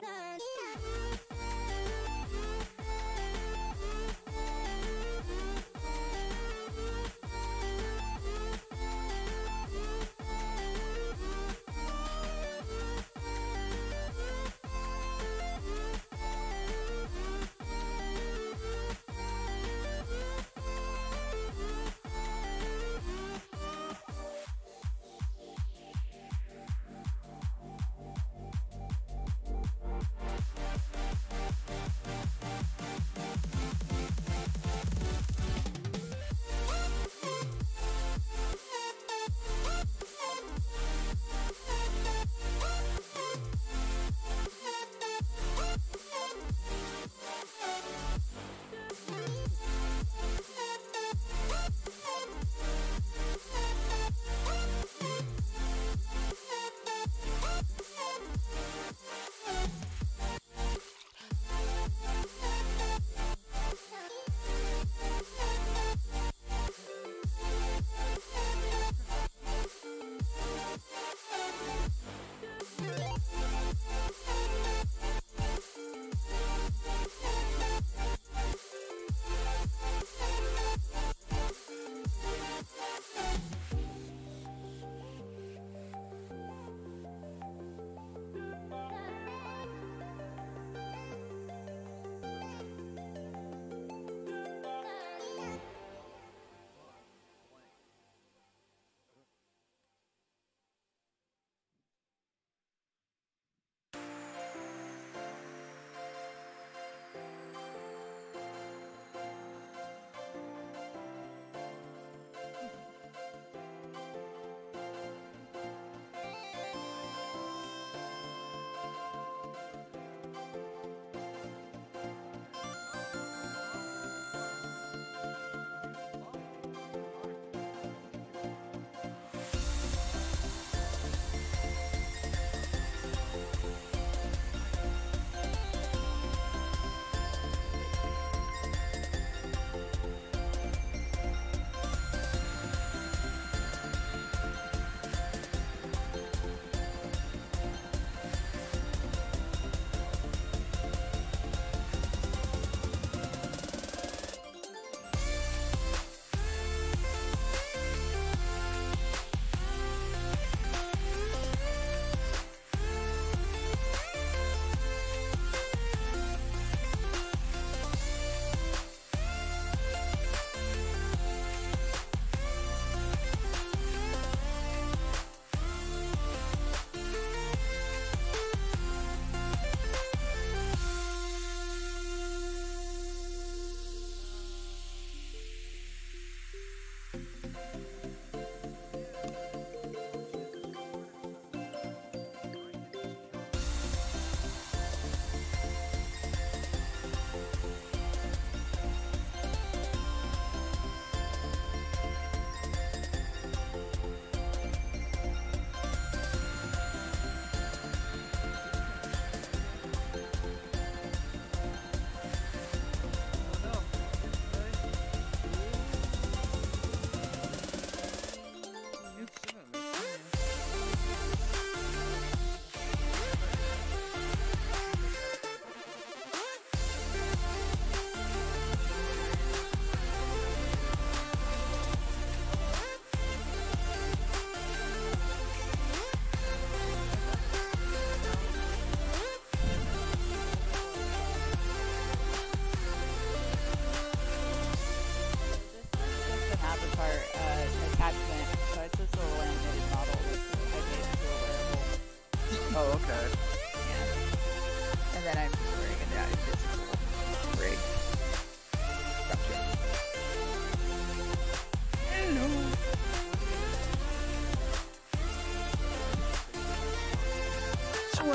what?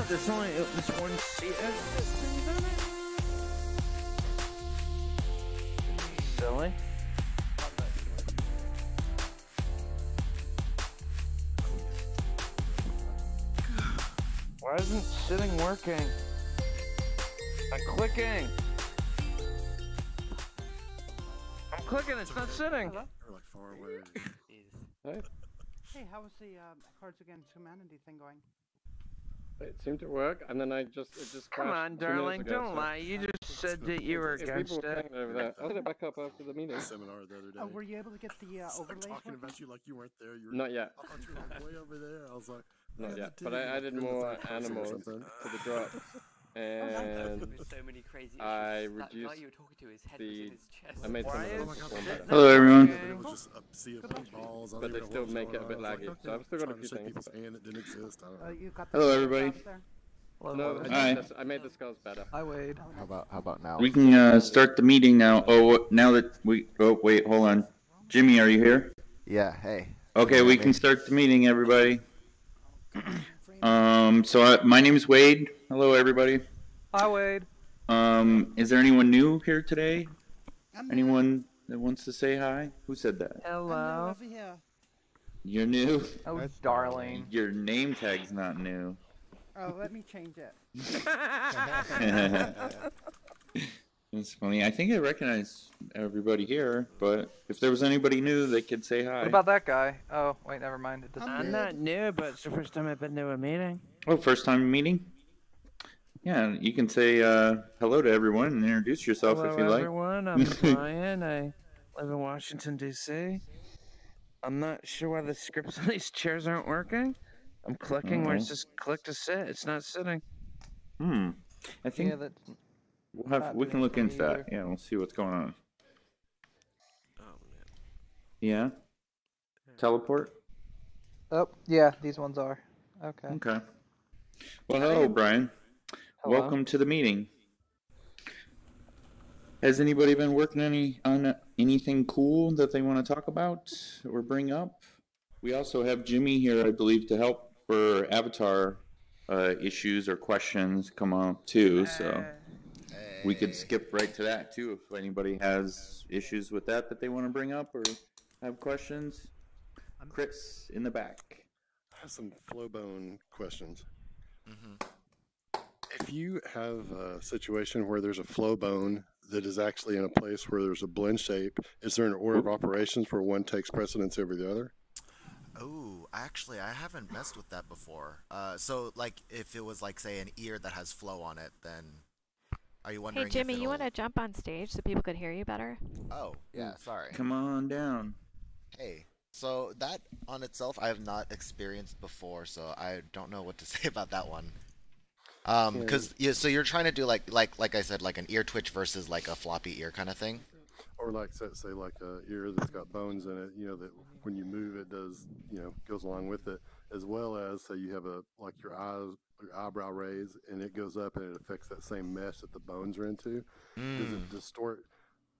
There's only this one seat. Silly. Why isn't sitting working? I'm clicking. I'm clicking. It's not sitting. Hello? Or like forward. Hey. Hey, how was the Cards Against Humanity thing going? It seemed to work, and then it just Come crashed on, 2 minutes darling, ago, don't so lie. You just said that you were if people against were it. playing over there, I'll get it back up after the meeting. Seminar the other day. Oh, were you able to get the overlays talking working? about you like you weren't there. You were, Not yet. I thought you were like way over there. I was like, Not yet, but dude, I added in the more third person or animals something. to the drops, and With so many crazy issues. I That guy reduced you were talking to, his head was in his chest. I made some of Why them is perform it better. Hello, everyone. It was just a sea of balls. But they still make it a bit laggy, so I've still got a few things. People's hand that didn't exist. I don't know. You got the Hello, skulls everybody. out there? No, Hi. I made the skulls better. Hi, Wade. How about now? We can start the meeting now. Oh, now that we. Oh, wait, hold on. Jimmy, are you here? Yeah. Hey. Okay, we can start the meeting, everybody. My name is Wade. Hello, everybody. Hi, Wade. Is there anyone new here today? Anyone that wants to say hi? Who said that? Hello. You're new. Oh, darling. Your name tag's not new. Oh, let me change it. It's funny. I think I recognize everybody here, but if there was anybody new, they could say hi. What about that guy? Oh, wait, never mind. It doesn't. I'm not new, but it's the first time I've been to a meeting. Oh, first time meeting? Yeah, you can say hello to everyone and introduce yourself Hello, if you like. everyone. I'm Brian. I live in Washington, D.C. I'm not sure why the scripts on these chairs aren't working. I'm clicking where it says click to sit. It's not sitting. I think we can look into that. Yeah, we'll see what's going on. Oh man. Yeah? Teleport? Oh, yeah, these ones are. Okay. Okay. Well, hello, Brian. Hello. Welcome to the meeting. Has anybody been working on anything cool that they want to talk about or bring up? We also have Jimmy here, I believe, to help for avatar issues or questions come up too. So we could skip right to that too if anybody has issues with that they want to bring up or have questions. Chris in the back. I have some flowbone questions. If you have a situation where there's a flowbone that is actually in a place where there's a blend shape, is there an order of operations where one takes precedence over the other? Oh, actually, I haven't messed with that before. So, like, if it was, like, say, an ear that has flow on it, then are you wondering? Hey, Jimmy, you want to jump on stage so people could hear you better? Oh, yeah, sorry. Come on down. Hey, so that on itself I have not experienced before, so I don't know what to say about that one. So you're trying to do like I said, like an ear twitch versus like a floppy ear kind of thing. Or like say like a ear that's got bones in it, that when you move it does, goes along with it, as well as say you have like your eyebrow raise and it goes up and it affects that same mesh that the bones are into. Does it distort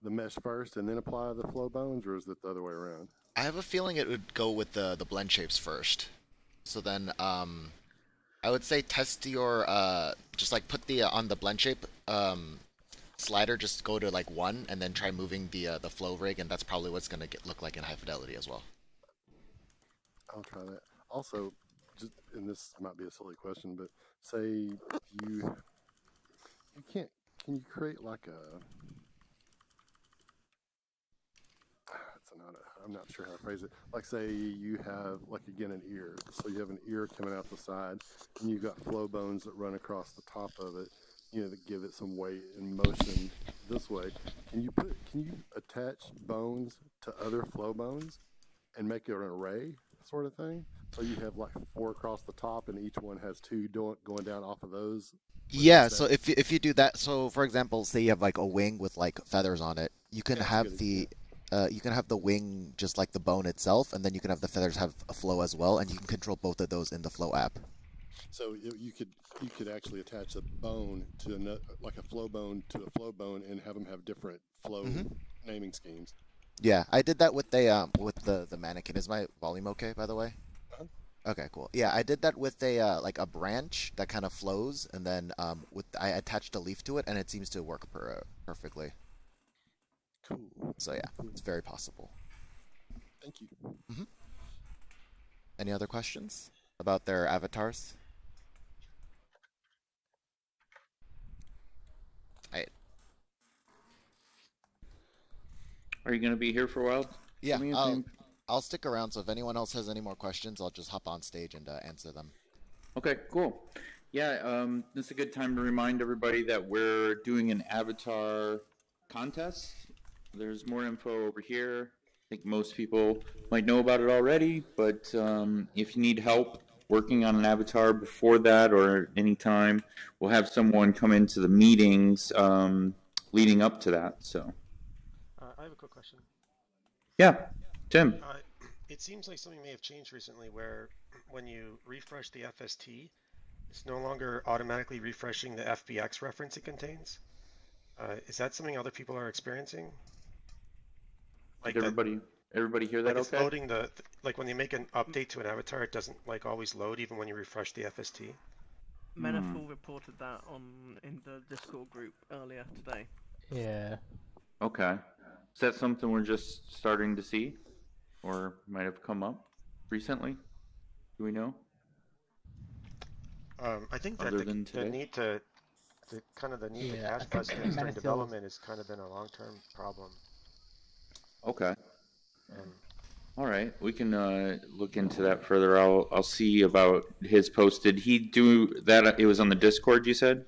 the mesh first and then apply the flow bones, or is it the other way around? I have a feeling it would go with the blend shapes first. So then I would say test your just like put the on the blend shape slider, just go to like 1 and then try moving the flow rig, and that's probably what's gonna look like in high fidelity as well. I'll try that. Also, and this might be a silly question, but say you can you create like a I'm not sure how to phrase it. Like say you have like again an ear, so you have an ear coming out the side, and you've got flow bones that run across the top of it, that give it some weight and motion this way. Can you attach bones to other flow bones and make it an array sort of thing? So you have like 4 across the top, and each one has 2 going down off of those. Yeah. So if you do that, so for example, say you have like a wing with like feathers on it, you can have the wing just like the bone itself, and then you can have the feathers have a flow as well, and you can control both of those in the flow app. So you could actually attach a bone to like a flow bone to a flow bone and have them have different flow naming schemes. Yeah, I did that with the mannequin. Is my volume okay, by the way? Okay, cool. Yeah, I did that with a like a branch that kind of flows, and then I attached a leaf to it, and it seems to work perfectly. Cool. So yeah, it's very possible. Thank you. Any other questions about their avatars? Are you going to be here for a while? Yeah, I'll stick around, so if anyone else has any more questions, I'll just hop on stage and answer them. Okay, cool. Yeah, this is a good time to remind everybody that we're doing an avatar contest. There's more info over here. I think most people might know about it already, but if you need help working on an avatar before that or anytime, we'll have someone come into the meetings leading up to that. So, I have a quick question. yeah, Tim. It seems like something may have changed recently where when you refresh the FST, it's no longer automatically refreshing the FBX reference it contains. Is that something other people are experiencing? Like Did everybody hear that it's okay? loading like when you make an update to an avatar, it doesn't like always load even when you refresh the FST. Meniful reported that in the Discord group earlier today. Yeah. Okay. Is that something we're just starting to see? Or might have come up recently? Do we know? I think that the need to cache busting during development has kind of been a long-term problem. Okay. All right, we can look into that further. I'll see about his post. Did he do that? It was on the Discord, you said?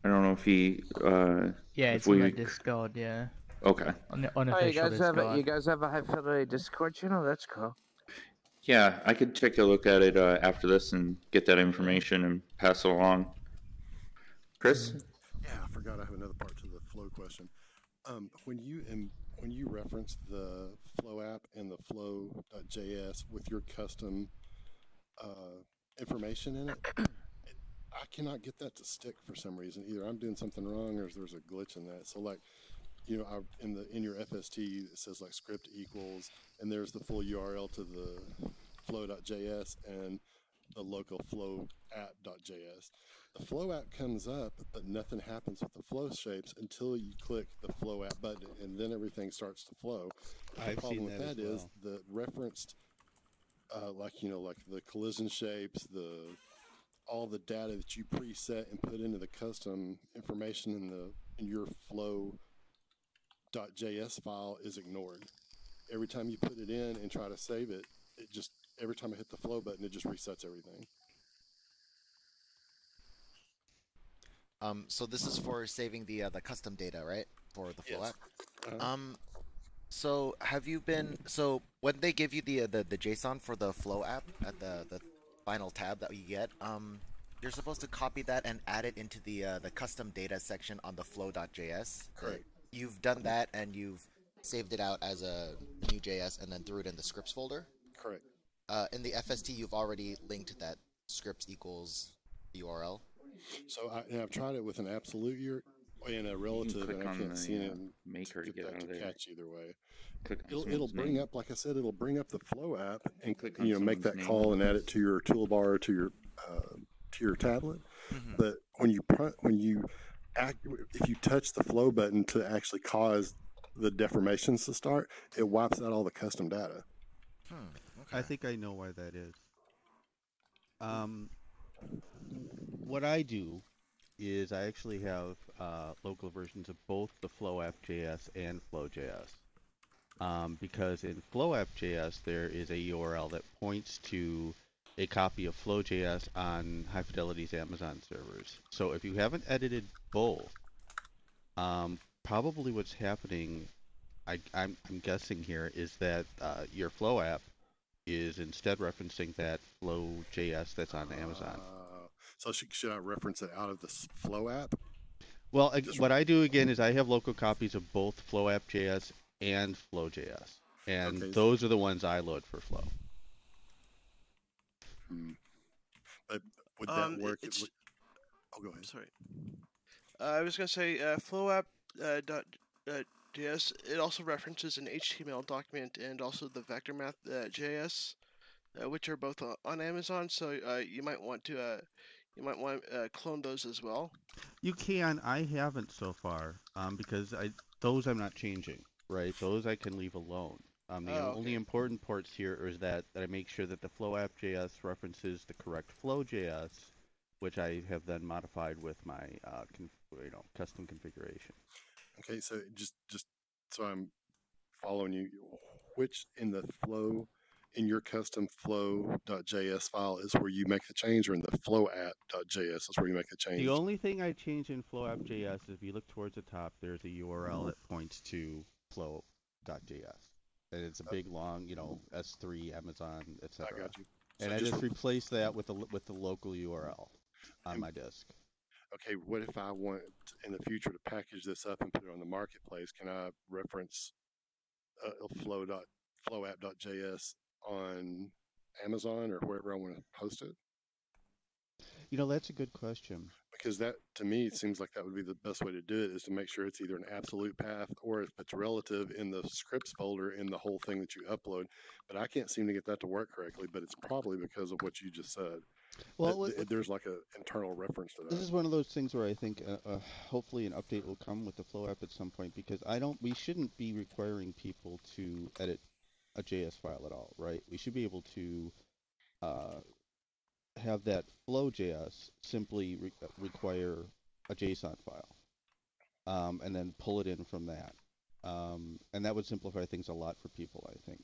I don't know if he. Yeah, it's on the Discord. Yeah. Okay. On the unofficial Discord. You guys have a High Fidelity Discord channel? That's cool. Yeah, I could take a look at it after this and get that information and pass it along. Chris? Yeah, I forgot I have another part to the flow question. When you reference the Flow app and the Flow.js with your custom information in it, I cannot get that to stick for some reason. Either I'm doing something wrong or there's a glitch in that. So like, in your FST it says like script equals, and there's the full URL to the Flow.js and the local Flow app.js. The Flow app comes up, but nothing happens with the flow shapes until you click the Flow app button, and then everything starts to flow. The problem with that is the referenced, like the collision shapes, all the data that you preset and put into the custom information in your Flow.js file is ignored. Every time you put it in and try to save it, every time I hit the Flow button, it just resets everything. So this is for saving the custom data, right? For the Flow app. So when they give you the JSON for the Flow app at the final tab that you get, you're supposed to copy that and add it into the custom data section on the Flow.js. Correct. You've done that and you've saved it out as a new JS and then threw it in the scripts folder. Correct. In the FST, you've already linked that scripts equals URL. So I've tried it with an absolute year and a relative, and I can't see it maker to get out of there. Catch either way. It'll bring up, like I said, it'll bring up the Flow app and click on make that call and add it to your toolbar or to your tablet. Mm-hmm. But if you touch the Flow button to actually cause the deformations to start, it wipes out all the custom data. Okay. I think I know why that is. What I do is I actually have local versions of both the Flow app.js and Flow.js. Because in Flow app.js there is a URL that points to a copy of Flow.js on High Fidelity's Amazon servers. So if you haven't edited both, probably what's happening, I'm guessing here, is that your Flow app is instead referencing that Flow.js that's on Amazon. So should I reference it out of the Flow app? Well, what I do again is I have local copies of both Flow app.js and Flow.js, and those are the ones I load for Flow. But would that work? Oh, go ahead. Sorry. I was going to say Flow app .js, it also references an HTML document and also the vector math JS, which are both on Amazon. So you might want to clone those as well. You can. I haven't so far because those I'm not changing. Right, those I can leave alone. The only important parts here is that I make sure that the Flow app.js references the correct Flow.js, which I have then modified with my custom configuration. Okay, so just so I'm following you, which in the Flow in your custom flow.js file is where you make the change, or in the flow app.js is where you make the change? The only thing I changed in flow app.js is if you look towards the top, there's a URL that points to flow.js. And it's a big, long, S3, Amazon, etc. I got you. So And I just replaced that with the local URL on my disk. Okay, what if I want in the future to package this up and put it on the marketplace? Can I reference flow app.js on Amazon or wherever I want to post it? That's a good question. Because that, to me, it seems like that would be the best way to do it, is to make sure it's either an absolute path or if it's relative in the scripts folder in the whole thing that you upload. But I can't seem to get that to work correctly, but it's probably because of what you just said. Well, there's like an internal reference to that. This is one of those things where I think hopefully an update will come with the Flow app at some point, because we shouldn't be requiring people to edit a JS file at all, right? We should be able to have that Flow.js simply require a JSON file, and then pull it in from that. And that would simplify things a lot for people, I think.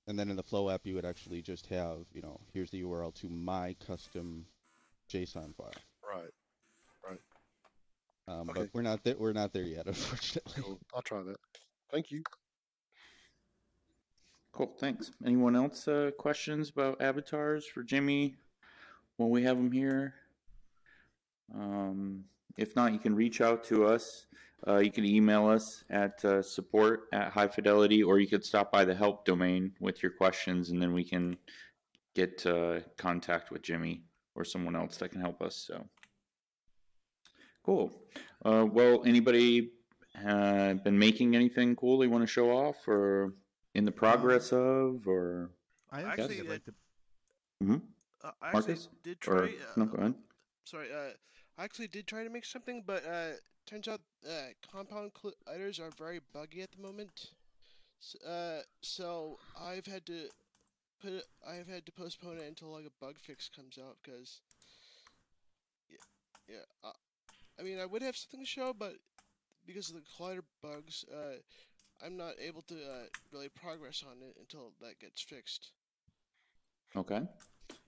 And then in the Flow app, you would actually just have, here's the URL to my custom JSON file. Right. Okay. But we're not there yet, unfortunately. Cool. I'll try that. Thank you. Cool, thanks. Anyone else questions about avatars for Jimmy when we have him here? If not, you can reach out to us. You can email us at support@highfidelity, or you could stop by the help domain with your questions, and then we can get contact with Jimmy or someone else that can help us. So, cool. Well, anybody been making anything cool they want to show off, or in the progress of, or? I actually like to. I Marcus? actually did try. No, go ahead. Sorry, I actually did try to make something, but turns out compound colliders are very buggy at the moment. So I've had to postpone it until like a bug fix comes out, because I mean, I would have something to show, but because of the collider bugs, I'm not able to really progress on it until that gets fixed. Okay.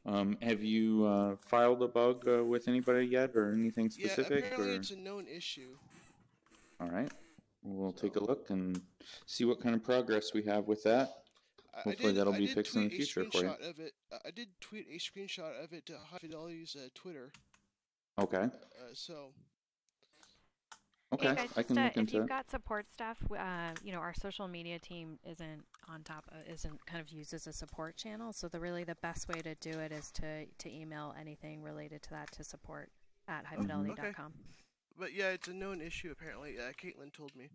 Have you filed a bug with anybody yet, or anything specific? Yeah, apparently or? it's a known issue. All right. We'll take a look and see what kind of progress we have with that. Hopefully that'll be fixed in the future for you. I did tweet a screenshot of it to High Fidelity's Twitter. Okay. Okay, hey guys, I can look into it. if you've got support staff, our social media team isn't kind of used as a support channel. So the best way to do it is to email anything related to that to support@highfidelity.com. Okay. But yeah, it's a known issue apparently. Caitlin told me.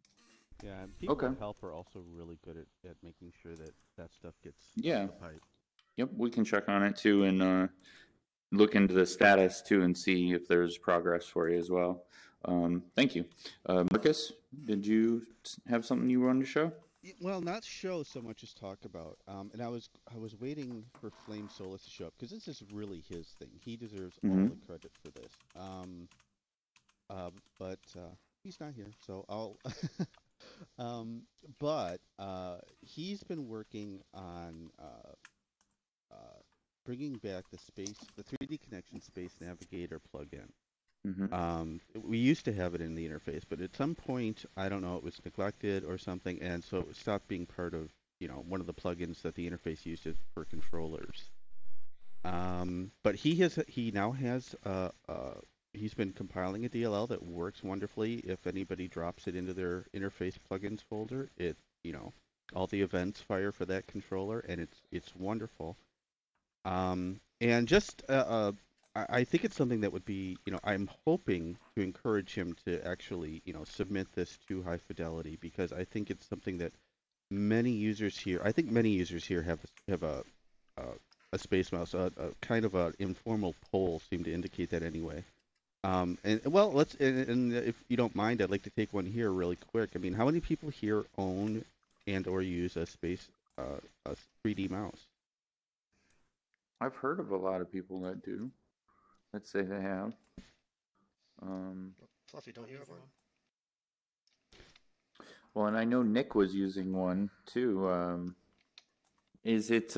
Yeah, and people with help are also really good at making sure that stuff gets the pipe. Yep, we can check on it too, and look into the status too, and see if there's progress for you as well. Thank you. Marcus, did you have something you wanted to show? Well, not show so much as talk about. And I was waiting for Flame Solus to show up, because this is really his thing. He deserves all the credit for this. But he's not here, so I'll. But he's been working on bringing back the 3D Connection Space Navigator plugin. We used to have it in the interface, but at some point, I don't know, it was neglected or something, and so it stopped being part of, one of the plugins that the interface uses for controllers. But he now has he's been compiling a DLL that works wonderfly. If anybody drops it into their interface plugins folder, all the events fire for that controller, and it's wonderful. And just I think it's something that would be, I'm hoping to encourage him to actually, submit this to High Fidelity, because I think it's something that many users here have a space mouse, a kind of an informal poll seemed to indicate that anyway. And if you don't mind, I'd like to take one here really quick. I mean, how many people here own and/or use a 3D mouse? I've heard of a lot of people that do. Let's say they have. Fluffy, don't you have one? Well, and I know Nick was using one too. Is it?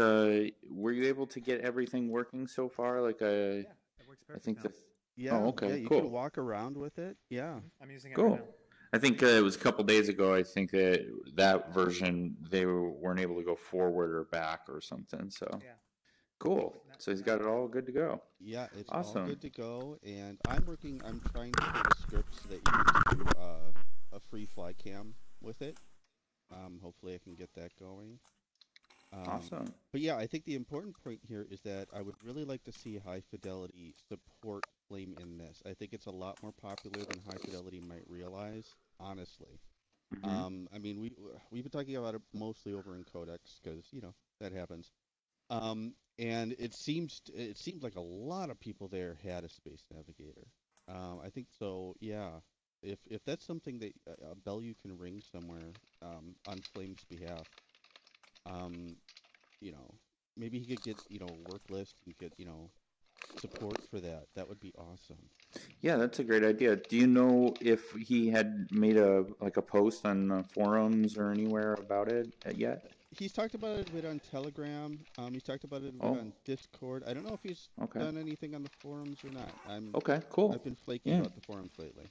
Were you able to get everything working so far? Like, Yeah, it works I perfect think now. that. Yeah, Oh, okay, yeah, you cool. can walk around with it. Yeah. I'm using it Cool. right now. I think it was a couple days ago. I think that version they weren't able to go forward or back or something. So Yeah. cool. So he's got it all good to go. Yeah, it's Awesome. all good to go, and I'm trying to create a script so that you can just do a free fly cam with it. Hopefully I can get that going. Awesome. But yeah, I think the important point here is that I would really like to see High Fidelity support Flame in this. I think it's a lot more popular than High Fidelity might realize, honestly. I mean, we've been talking about it mostly over in Codex because that happens. And it seemed like a lot of people there had a Space Navigator. I think so. Yeah. If that's something that a bell you can ring somewhere on Flame's behalf, maybe he could get a work list and get support for that. That would be awesome. Yeah, that's a great idea. Do you know if he had made a post on forums or anywhere about it yet? He's talked about it a bit on Telegram. He's talked about it a bit on Discord. I don't know if he's done anything on the forums or not. Okay, cool. I've been flaky about the forums lately.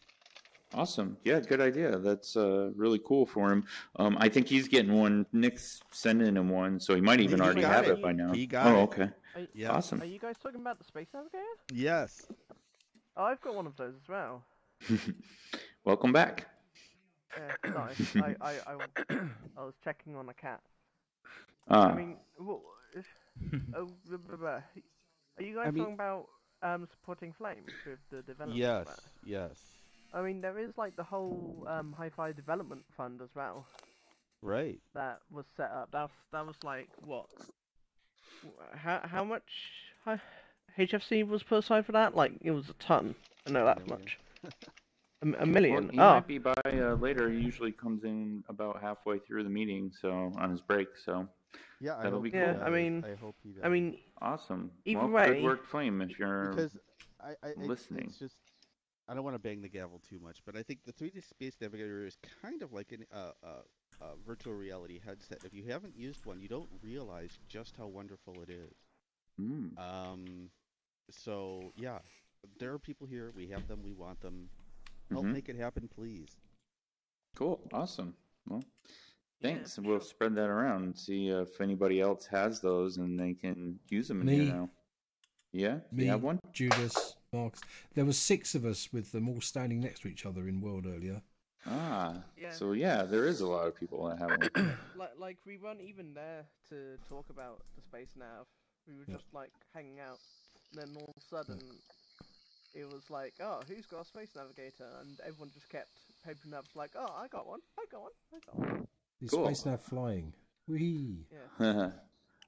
Awesome. Yeah, good idea. That's really cool for him. I think he's getting one. Nick's sending him one, so he might even already have it by now. He got it. Okay. Yeah. Awesome. Are you guys talking about the Space Navigator? Yes. Oh, I've got one of those as well. Welcome back. Yeah, nice. I was checking on a cat. Ah. I mean, are you guys talking about supporting Flame with the development? Yes, yes. I mean, there is like the whole hi-fi development fund as well. Right. That was set up. That was like what? How much HFC was put aside for that? Like it was a ton. I know that much. A million. Well, he might be by later. He usually comes in about halfway through the meeting, so on his break. So yeah, that'll be cool. Yeah, I mean, I hope he does. I mean, awesome. Either well, way, good work, Flame. If you're because listening, it's just I don't want to bang the gavel too much, but I think the 3D Space Navigator is kind of like a virtual reality headset. If you haven't used one, you don't realize just how wonderful it is. So yeah, there are people here. We have them. We want them. Help make it happen, please. Cool. Awesome. Well, thanks. Yeah, we'll spread that around and see if anybody else has those and they can use them in here now. Yeah? Me, you have one? Judas, Marcus. There were 6 of us with them all standing next to each other in World earlier. Ah. Yeah. So yeah, there is a lot of people that have one. like we weren't even there to talk about the Space Nav. We were just like hanging out. And then all of a sudden... It was like, oh, who's got a Space Navigator? And everyone just kept papering up, like, oh, I got one. The Space Nav flying. Whee! Yeah.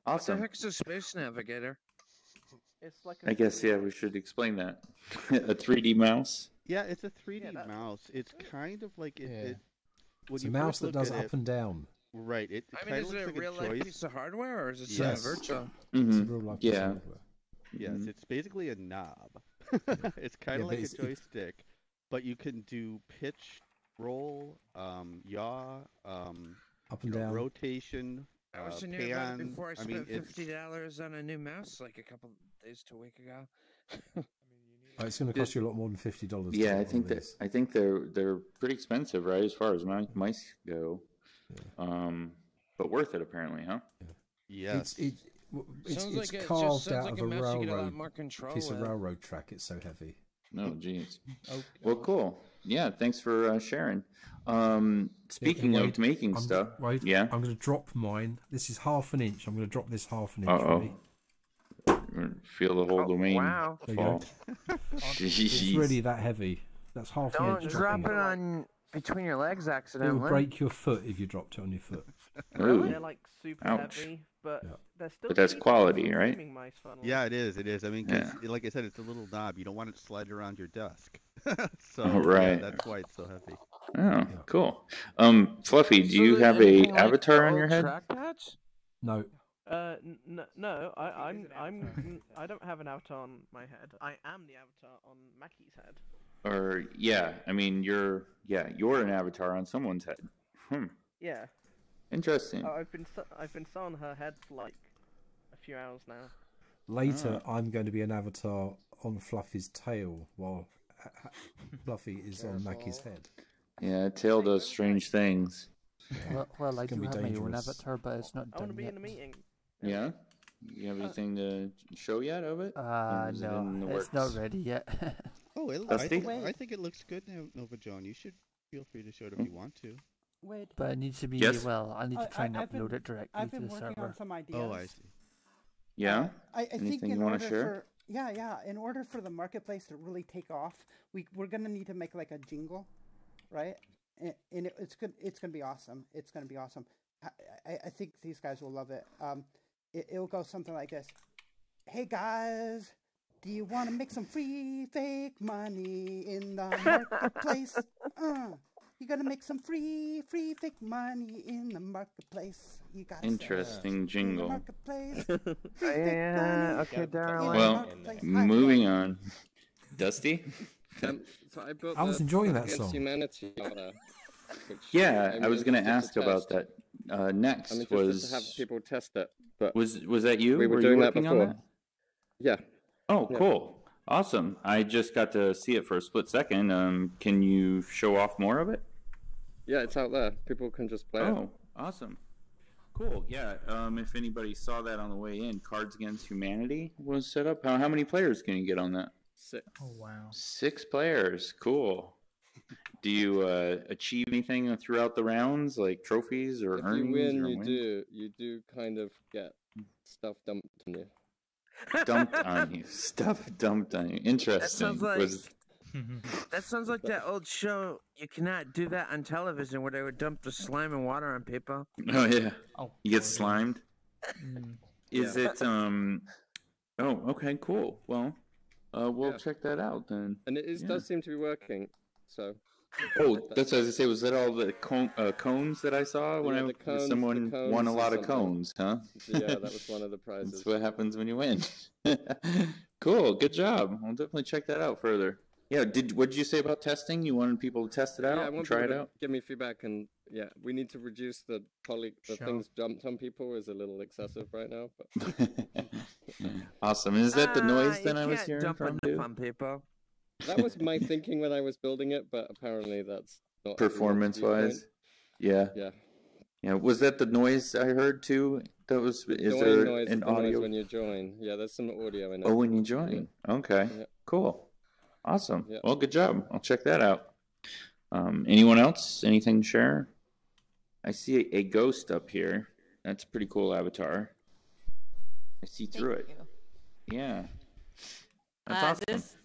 Awesome. What the heck's a Space Navigator? It's like I guess, yeah, we should explain that. A 3D mouse? Yeah, it's a 3D mouse. It's kind of like it it's a mouse that does up and down. Right. It I mean, is it a real-life piece of hardware, or is it virtual? It's a real-life piece of hardware. Yes, it's basically a knob. It's kind of like a joystick, but you can do pitch, roll, yaw, up and down, rotation, I was in here about before I spent $50 on a new mouse like a couple days to a week ago. It's going to cost you a lot more than $50. Yeah, I think they're pretty expensive, right, as far as mice go. Yeah. But worth it apparently, huh? Yeah. Yes. It's carved out of a railroad piece of railroad track. It's so heavy. No, geez. Well, cool. Yeah, thanks for sharing. Speaking of making stuff, yeah, I'm going to drop mine. This is 1/2 inch. I'm going to drop this 1/2 inch. Ready? Feel the whole domain. Wow. Fall. It's really that heavy. That's 1/2 inch. Don't drop it on between your legs accidentally. It would break your foot if you dropped it on your foot. They're like super heavy, but they're still. But that's quality, right? Yeah, it is. It is. I mean, like I said, it's a little knob. You don't want it to slide around your desk. So right. That's why it's so heavy. Oh, cool. Fluffy, do you have a avatar on your head? No. No. I don't have an avatar on my head. I am the avatar on Mackie's head. Or yeah, I mean you're an avatar on someone's head. Yeah. Interesting. Oh, I've been sat on her head for like a few hours now. Later, I'm going to be an avatar on Fluffy's tail while Fluffy is on Mackie's head. Yeah, tail does strange things. Well, I do have my own dangerous. avatar, but it's not I want to done be yet. in a meeting. Yeah? You have anything to show yet of it? Or is it No, in the it's works? not ready yet. Oh, Dusty? I think it looks good now, Nova John. You should feel free to show it if you want to. Wait. But it needs to be, Yes? well, I need to try and I've been- upload it directly I've to been the working server. on some ideas. Oh, I see. Yeah? I think Anything in you want order to share? for in order for the marketplace to really take off, we're gonna need to make like a jingle, right? And it's good. It's gonna be awesome. It's gonna be awesome. I think these guys will love it. It'll go something like this. Hey guys, do you want to make some free fake money in the marketplace? You gotta make some free fake money in the marketplace. You gotta Interesting jingle. In the marketplace. Free fake money. Okay, darling. Well, moving on. Dusty? So I was enjoying that Against song. Humanity order, Yeah, I was going to ask about that. Next was to have people test it, but was that you? We were you doing that working on before. Yeah. Oh, Yeah. cool. Awesome. I just got to see it for a split second. Can you show off more of it? Yeah, it's out there. People can just play it. Oh, awesome. Cool. Yeah. If anybody saw that on the way in, Cards Against Humanity was set up. How many players can you get on that? 6. Oh, wow. 6 players. Cool. Do you achieve anything throughout the rounds, like trophies or If earnings? you win, or you do kind of get stuff dumped on you. Dumped on you. Stuff dumped on you. Interesting. That sounds like that old show. You cannot do that on television, where they would dump the slime and water on people. Oh yeah. Oh, you get slimed. Is Yeah. it? Oh, okay, cool. Well, we'll check that out then. And it does seem to be working. So. Oh, that's what I was gonna say. Was that all the cones that I saw when the cones, someone the cones won a is lot of something. cones, huh? Yeah, that was one of the prizes. That's what happens when you win. Cool, good job. I'll definitely check that out further. Yeah, what did you say about testing? You wanted people to test it out Yeah, I and want try people it to out? give me feedback, and yeah, we need to reduce the things dumped on people is a little excessive right now. But Awesome. Is that the noise You that I was can't hearing dump from? enough on people. that was my thinking when I was building it, but apparently that's not Performance-wise? Yeah. Yeah. Was that the noise I heard too? That was. Is there noise an is the noise audio? when you join? Yeah, there's some audio in it. Oh, when you join. Okay. Yeah. Cool. Awesome. Yeah. Well, good job. I'll check that out. Anyone else? Anything to share? I see a ghost up here. That's a pretty cool avatar. I see through it. Yeah. That's awesome. This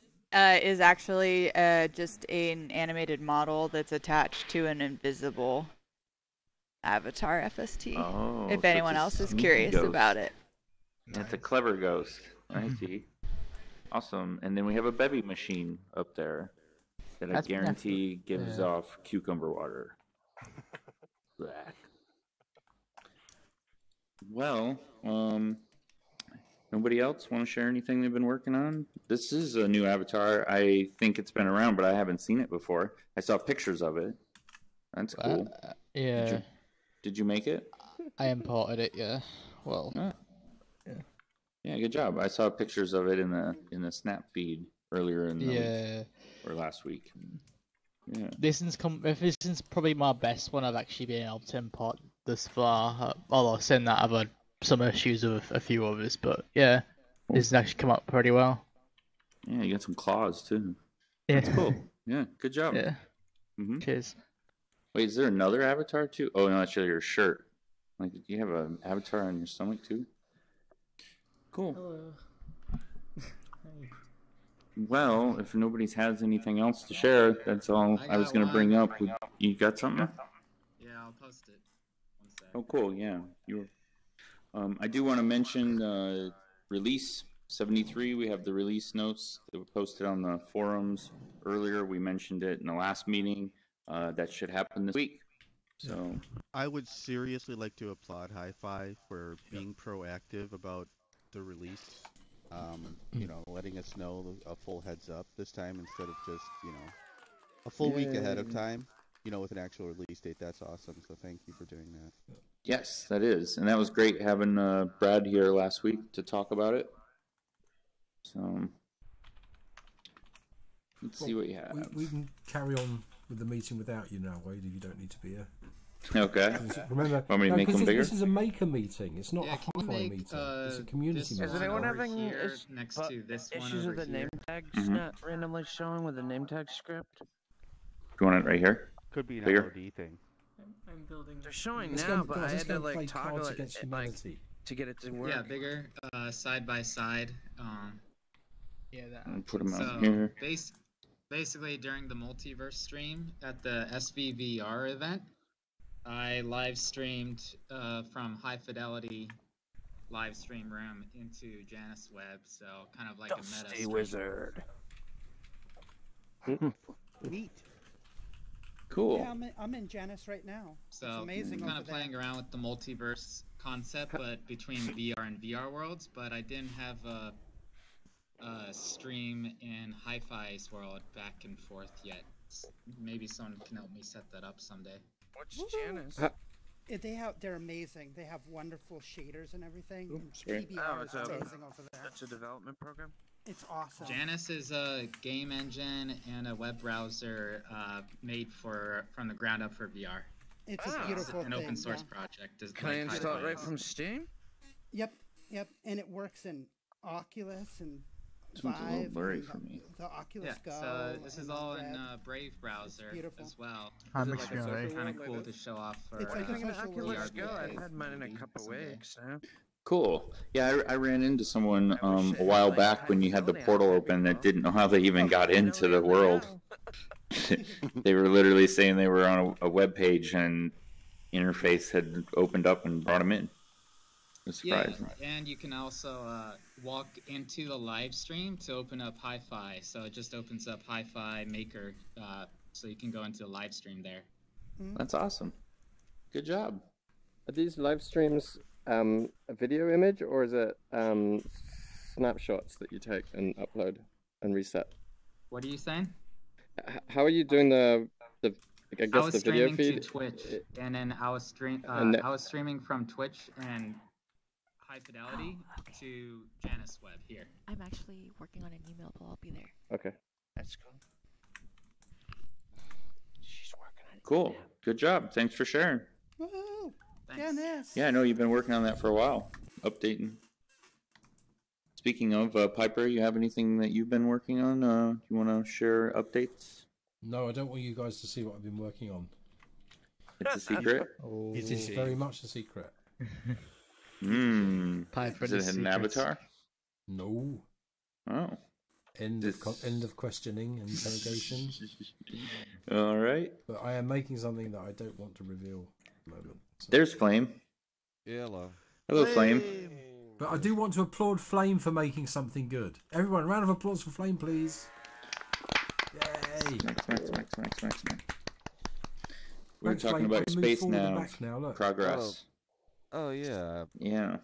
is actually just an animated model that's attached to an invisible avatar FST. Oh, if so anyone it's a else is sneaky curious ghost. about it. It's a clever ghost. I see. Awesome. And then we have a bevy machine up there that I That's guarantee gives yeah. off cucumber water. Blech. Well, nobody else want to share anything they've been working on? This is a new avatar. I think it's been around, but I haven't seen it before. I saw pictures of it. That's cool. Yeah. Did you make it? I imported it, yeah. Well. Yeah, good job. I saw pictures of it in the Snap feed earlier in the week, or last week. Yeah. This is probably my best one I've actually been able to import thus far. Although saying that I've had some issues with a few others, but yeah, this has actually come up pretty well. Yeah, you got some claws too. Yeah. That's cool. Yeah, good job. Yeah. Mm-hmm. Cheers. Wait, is there another avatar too? Oh no, that's your shirt. Like, do you have an avatar on your stomach too? Cool. Hello. Well, if nobody has anything else to share, that's all I was going to bring up. You got something? Yeah, I'll post it. One sec. Oh, cool. Yeah, you were. I do want to mention release 73. We have the release notes that were posted on the forums earlier. We mentioned it in the last meeting. That should happen this week. So I would seriously like to applaud Hi-Fi for being proactive about the release. You know, letting us know a full heads up this time instead of just, you know, a full week ahead of time, you know, with an actual release date. That's awesome. So thank you for doing that. Yes, that is, and that was great having Brad here last week to talk about it. So let's see what you have. We can carry on with the meeting without you now, Wade, if you don't need to be here. Okay. Remember, Want me to make them bigger? This is a maker meeting. It's not a hi-fi meeting. It's a community Is meeting. anyone having next to this one issues over with the name here? tags not randomly showing with the name tag script? You want it right here? Could be an Bigger? LOD thing. I'm building. They're showing Let's now, go, but guys, I let's had go to and play like toggle Cards it Against like, Humanity. to get it to work. Yeah, bigger, side by side. Yeah, that. I'll put them So out here. basically, during the multiverse stream at the SVVR event, I live streamed from High Fidelity live stream room into Janus Web, so kind of like a meta stream. Wizard. Neat. Cool. Yeah, I'm in Janus right now. So it's amazing. kind over of playing there. around with the multiverse concept, but between VR and VR worlds. But I didn't have a stream in hifi's world back and forth yet. Maybe someone can help me set that up someday. What's Janus? They're amazing. They have wonderful shaders and everything. And sorry. PBR is it's a- amazing over there. That's a development program? It's awesome. Janus is a game engine and a web browser made from the ground up for VR. It's Ah. a beautiful an thing. open source yeah. project. Can I install it right from Steam? Yep, and it works in Oculus and This one's a little Vive. blurry and for me. The Oculus Go. so this is and all the in Red. Brave browser beautiful. as well. I'm Is it extremely- kind of Like cool this? to show off for It's like a Using the social Oculus work. Go. I've Yeah. had mine in a couple Someday. weeks now. Cool. Yeah, I ran into someone I wish a it had, while like, back high when you had the fidelity on portal it, open maybe, that didn't know how they even got into the Fidelity world. now. They were literally saying they were on a web page and interface had opened up and brought them in. It was Yeah, surprising. and you can also walk into the live stream to open up Hi-Fi. So it just opens up Hi-Fi Maker, so you can go into the live stream there. That's awesome. Good job. Are these live streams a video image, or is it snapshots that you take and upload and reset? What are you saying? How are you doing the I I guess was the video streaming feed? to Twitch, and then I was And I was streaming from Twitch and High Fidelity to Janus Web here. I'm actually working on an email, but I'll be there. Okay. That's cool. She's working on it. Cool. Good job. Thanks for sharing. Woohoo! Thanks. Janus. Yeah, I know you've been working on that for a while. Updating. Speaking of, Piper, you have anything that you've been working on? You want to share updates? No, I don't want you guys to see what I've been working on. It's a secret? It is very much a secret. Piper Is it the an secrets. avatar? No. Oh. End of questioning and interrogation. All right. But I am making something that I don't want to reveal at the moment. So. There's Flame. Hello. Hello, Flame. But I do want to applaud Flame for making something good. Everyone, round of applause for Flame, please. Yay! Smack. We were Thanks, talking Flame. about I your move space forward and now. back now, look. Progress. Oh yeah. Yeah.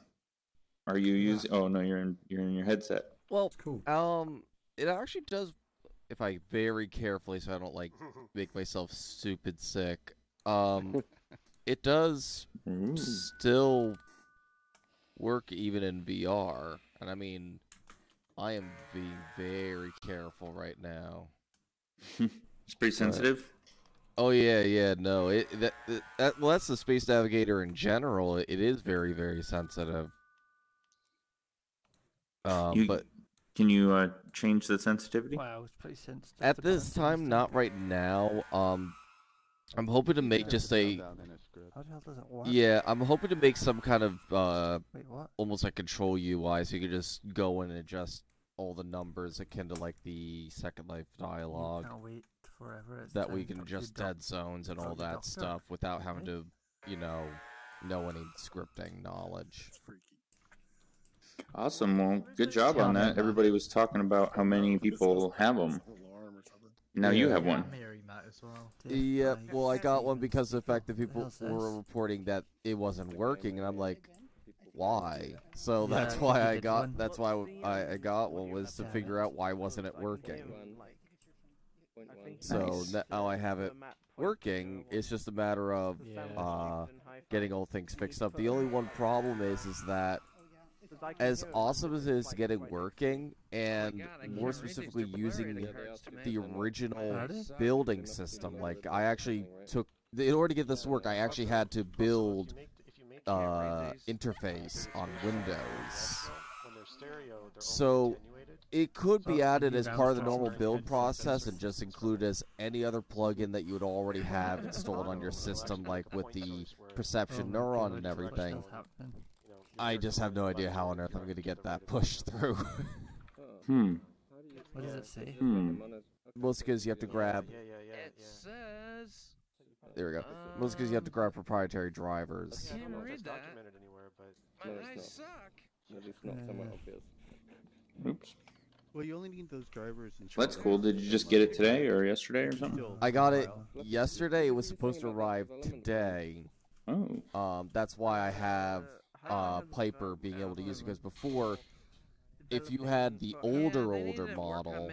Are you using? Oh no, you're in your headset. Well, cool. It actually does, if I very carefully, so I don't like make myself stupid sick. It does still work even in VR, and I mean, I am being very careful right now. It's pretty sensitive. Oh yeah, no. Well, that's the Space Navigator in general. It is very, very sensitive. But can you change the sensitivity? Wow, it's pretty sensitive. at this time, not right now. I'm hoping to make just a. How the hell does it work? Yeah, I'm hoping to make some kind of Wait, what? almost like control UI, so you can just go in and adjust all the numbers akin to like the Second Life dialogue. You can't wait forever. It's That we time can to adjust doc- dead zones and Oh, all the that doctor. stuff without having to, know any scripting knowledge. Awesome. Well, good job on that. Everybody was talking about how many people have them. Now you have one. I'm hearing that as well. Yeah, well, I got one Steven because of the fact that Seagal. people What the were hell's this? reporting that it wasn't working, and I'm like, why? So Yeah, that's I why think I you did got. one. That's why I got one, was to Damn figure it. out why wasn't it working. I think So nice. now I have it working. It's just a matter of getting all things fixed up. The only one problem is that as awesome as it is to get it working, and more specifically using the original building system, like I actually took, in order to get this to work, I actually had to build interface on Windows. So it could be added as part of the normal build process and just include as any other plugin that you would already have installed on your system, like with the perception neuron and everything. I just have no idea how on earth I'm going to get that pushed through. What does it say? Mostly because you have to grab. It says. There we go. Mostly because you have to grab proprietary drivers. I don't know if that's documented anywhere, but My eyes suck. Maybe it's not somewhat obvious. Oops. Well, you only need those drivers. That's cool. Did you just get it today or yesterday or something? I got it yesterday. It was supposed to arrive today. Oh. That's why I have Piper being able to use it, because before, if you had the older model,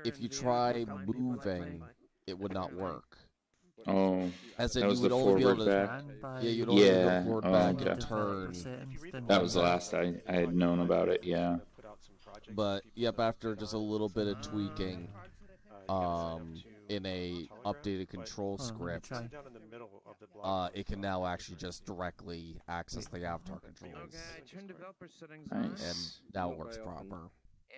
if you try moving, it would not work. Oh, as in that was you would the only be able forward to, back. yeah, you'd only be able to Yeah. forward Oh, back okay. and turn. That was the last I had known about it. Yeah. But yep, after just a little bit of tweaking, in a updated control script, it can now actually just directly access the avatar controls. Okay, I turned developer settings And on. now it works proper.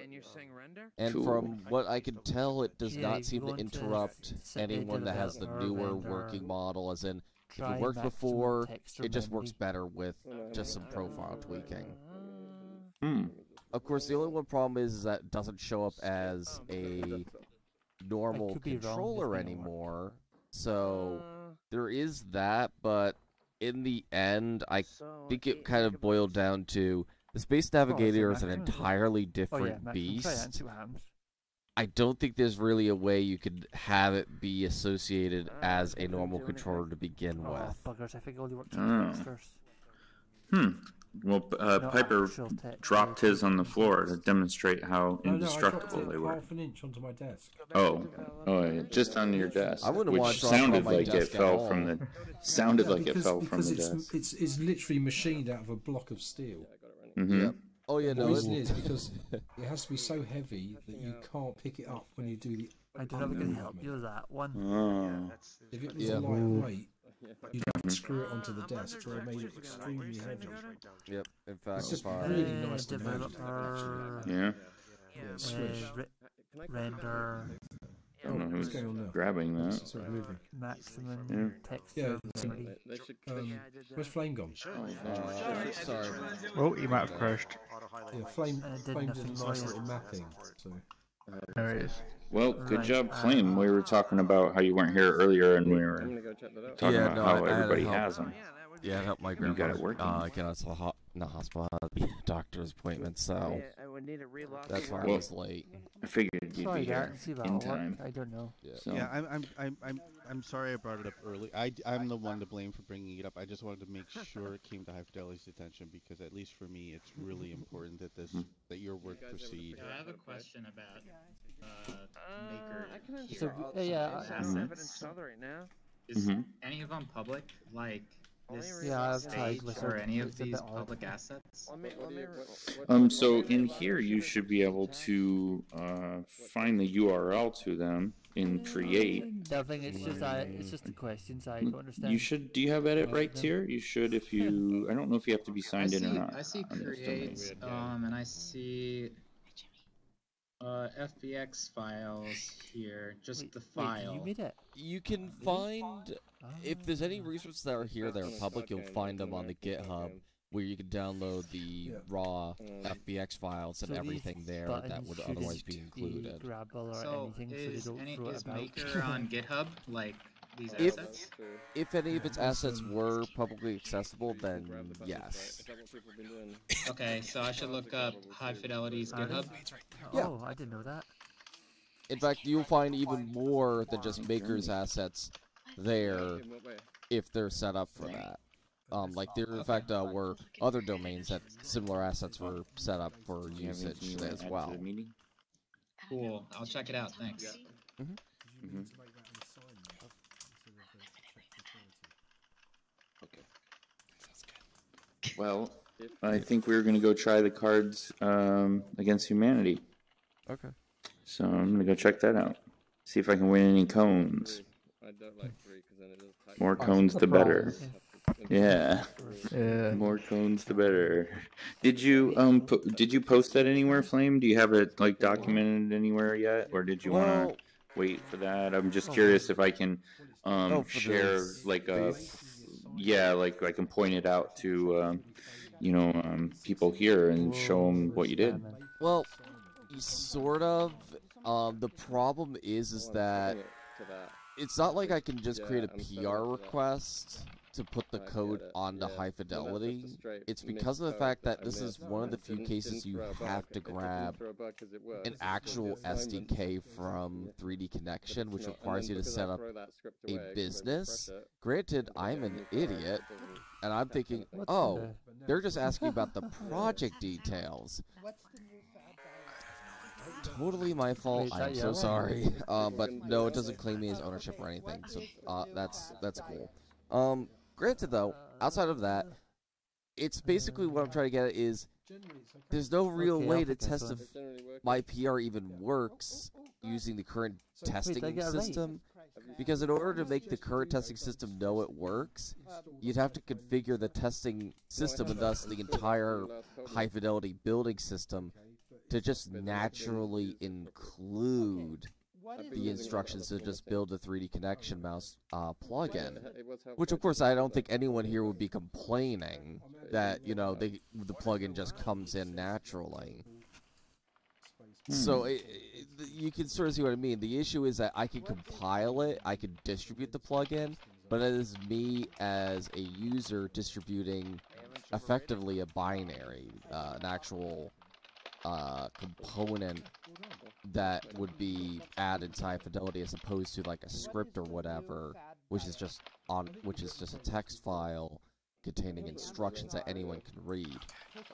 And you're saying render? And from what I can tell, it does Yeah, not if seem you to go into interrupt anyone that has the developer, newer render, working model, as in, if try it worked maximum before, text or it just works memory. better with just some profile tweaking. Hmm. Of course, the only one problem is that it doesn't show up as a normal could be wrong, this controller may not work. anymore. So there is that, but in the end, I think it kind of boiled down to the Space Navigator is an maximum, is it? entirely Oh, different yeah, maximum. Try that and beast. see what happens. I don't think there's really a way you could have it be associated as a normal controller to begin Oh, with. buggers, I think it only works Oh. on textures. Well, No Piper actual text, dropped his on the floor to demonstrate how No, I indestructible dropped they it were. half an inch onto my desk. Oh, yeah, just on your desk, I wouldn't want which to drop it on sounded my like it desk at fell all. from the sounded like it fell from because the desk. it's literally machined out of a block of steel. Mhm. Yep. Oh yeah, The no. reason is because it has to be so heavy that you can't pick it up when you do the. I don't know if I can help you with that one. Oh. If it was Yeah. a lightweight, you'd have to screw it onto the desk, where it made it extremely heavy. Yep. In fact, It's just if I- really nice to manage. Developer, Yeah. Yeah, swish. render, I don't know what's who's going on now? grabbing that. Sorry, moving. maximum Yeah. texture Yeah, memory. where's Flame gone? sorry. Oh, you might have crashed. Yeah, Flame did did a nothing nice for you. little mapping. So. There it is. Well, good Right, job, Flame. We were talking about how you weren't here earlier, and we were talking Yeah, about no, how I had to everybody help. has them. Yeah, I helped my You grandma. got it working. Get out to the not hospital, doctor's appointment. So I would need a relock. that's why I Well, was late. I figured you'd Sorry, be here Garrett, see if in that'll work. time. I don't know. Yeah. Yeah, I'm sorry I brought it up early. I'm the one to blame for bringing it up. I just wanted to make sure it came to High Fidelity's attention, because at least for me, it's really important that that your work proceed. I have a question about Maker. I can So, yeah, assets. right now. Is Mhm. any of them public? Like this Yeah, I've tried stage with or it. any of It's a these bit odd. public assets? So in here, you should be able to find the URL to them in Create. Nothing. It's just the questions I don't understand. You should. Do you have edit rights here? You should. If you, I don't know if you have to be I signed in or see. not. I see on this domain. create, and I see FBX files here. Just the file. You made it. You can find, if there's any resources that are here that are public, you'll find them on the GitHub, where you can download the raw FBX files and So these everything there that buttons would shouldn't otherwise be included. grabbable or So anything, so they don't throw it is about. Maker on GitHub like these If assets? if any of its assets were publicly accessible, then yes. Okay, so I should look up High Fidelity's GitHub. Yeah. Oh, I didn't know that. In fact, you'll find even more than just Maker's assets there if they're set up for that. Like there, in fact, were other domains that similar assets were set up for usage as well. Cool. I'll check it out. Thanks. Well, I think we were gonna go try the cards against humanity. Okay. So I'm gonna go check that out. See if I can win any cones. I don't like 3 because then it does type. More Oh, cones, the better. surprise. Yeah. Yeah. More cones, the better. Did you did you post that anywhere, Flame? Do you have it like documented anywhere yet, or did you want Well, to wait for that? I'm just curious if I can for share the like space? yeah, like I can point it out to people here and show them what you did. Well, sort of. The problem is I'm that setting it to that. it's not like I can just Yeah, create a I'm setting PR it to that. request to put the I code get it. onto Yeah. High So that's Fidelity. just a straight It's because of the miscode fact that that I this is missed. one of I the few cases didn't you throw a have bug. to I didn't grab throw a bug 'cause it works. an It's just actual the assignment. SDK from 3D But Connection, it's which not. And requires then you to because set I up throw that script a away 'cause I business. refresh it, Granted, when I I'm get a an new card, idiot, it doesn't and I'm catch thinking, anything. oh, they're just asking about the project details. What's the new fad diet? Totally my fault. Wait, is I'm that so yellow? sorry. We're But gonna do no, it that. doesn't claim me as ownership or anything. What So is the new that's fad cool. diet? Granted though, outside of that, it's basically what I'm trying to get at is there's no real Okay, way I'll to pick this test one. if It's generally working. my PR even works using the current Wait, did I testing get it right? system. Because in order to make the current testing system know it works, you'd have to configure the testing system and thus the entire high fidelity building system to just naturally include the instructions to just build a 3D connection mouse plugin. Which of course I don't think anyone here would be complaining that, you know, the plugin just comes in naturally. So you can sort of see what I mean. The issue is that I can compile it, I can distribute the plugin, but it is me as a user distributing effectively a binary, an actual component that would be added to High Fidelity as opposed to like a script or whatever, which is just a text file containing instructions that anyone can read.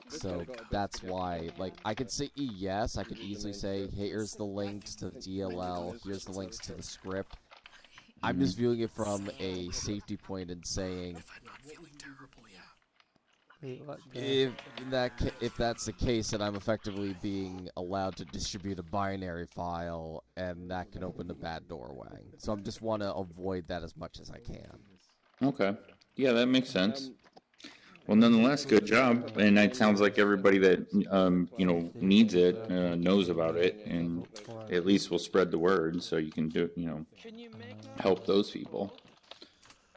So that's why, like, I could say yes, I could easily say, hey, here's the links to the DLL, here's the links to the script. I'm just viewing it from a safety point and saying, Wait, what? if that's the case, then I'm effectively being allowed to distribute a binary file, and that can open a bad doorway. So I just want to avoid that as much as I can. Okay. Yeah, that makes sense. Well, nonetheless, good job. And it sounds like everybody that needs it knows about it, and at least will spread the word, so you can help those people.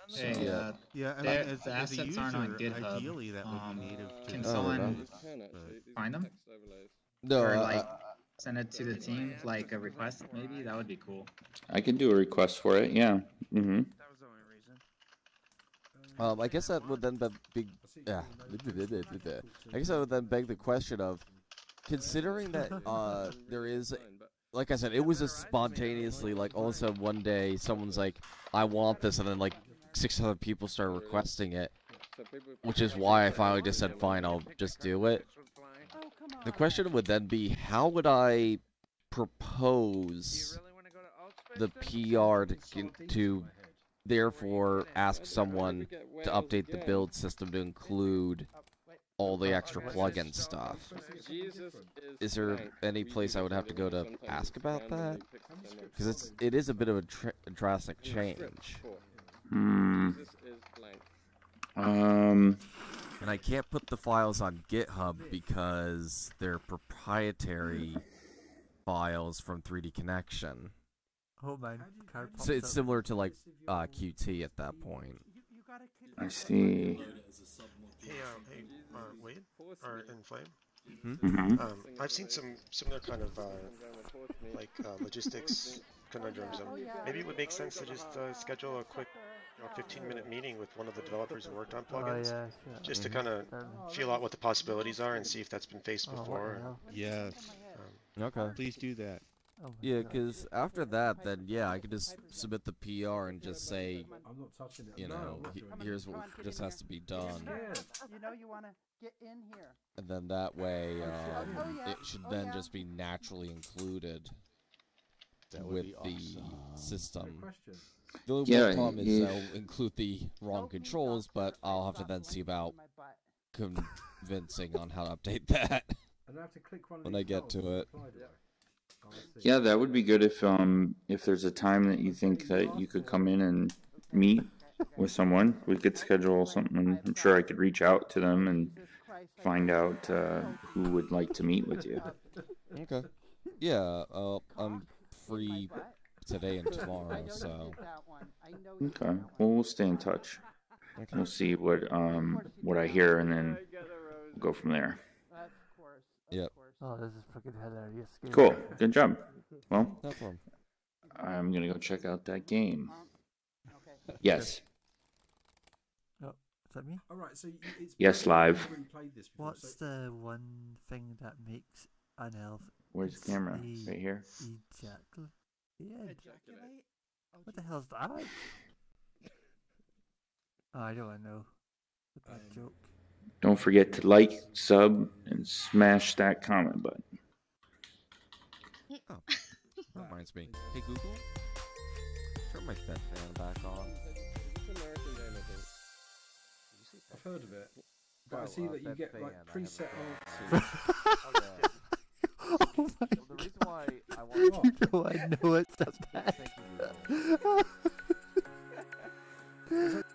Hey, So, the assets aren't on GitHub. Ideally, that would be native to Can the someone find them? No, or like send it to the team, like a request, maybe? That would be cool. I can do a request for it. Yeah. Mm-hmm. I guess that would then be I guess that would then beg the question of, considering that there is, like I said, it was just spontaneously, like all of a sudden one day someone's like, I want this, and then like 600 people started requesting it, which is why I finally just said, fine, I'll just do it. The question would then be, how would I propose the PR to therefore ask someone to update the build system to include all the extra plugin stuff? Is there any place I would have to go to ask about that? Because it is a bit of a drastic change. And I can't put the files on GitHub because they're proprietary files from 3D Connection. Oh man, so it's similar to like QT at that point. I see. Hey, Wade, or in Flame. Mm-hmm. I've seen some similar kind of logistics conundrums. Maybe it would make sense to just schedule a quick 15-minute meeting with one of the developers who worked on plugins, just to kind of feel out what the possibilities are and see if that's been faced before. Yes. Okay. Please do that. Yeah, because after that, then yeah, I could just submit the PR and just say, you know, here's what just has to be done. You know you want to get in here. And then that way, it should then just be naturally included with the system. The only problem is I'll include the wrong controls, but I'll have to then see about convincing on how to update that And I have to click one of when these I get buttons to it. reply to it. Oh, I see. Yeah, that would be good if there's a time that you think that you could come in and meet with someone. We could schedule something. I'm sure I could reach out to them and find out who would like to meet with you. Okay. Yeah, I'm free today and tomorrow, so. Okay. Well, we'll stay in touch. We'll see what I hear, and then we'll go from there. Yep. Oh, this is fucking hilarious. Game. Cool. Good job. Well, No problem. I'm gonna go check out that game. Yes. Oh, is that me? All right. So it's Yes, live. never really played this before, What's the one thing that makes an elf? Where's the camera? Right here. Ejaculate? What the hell's that? Oh, I don't know. What's that joke? Don't forget to like, sub, and smash that comment button. Oh, that reminds me. Hey Google, turn my Fed fan back on. I've heard of it, but I Oh, see that you Fed get fan, like I preset haven't altitude. Oh my Well, the reason why I want You know I know it's a bad. Thank you, Google. Is that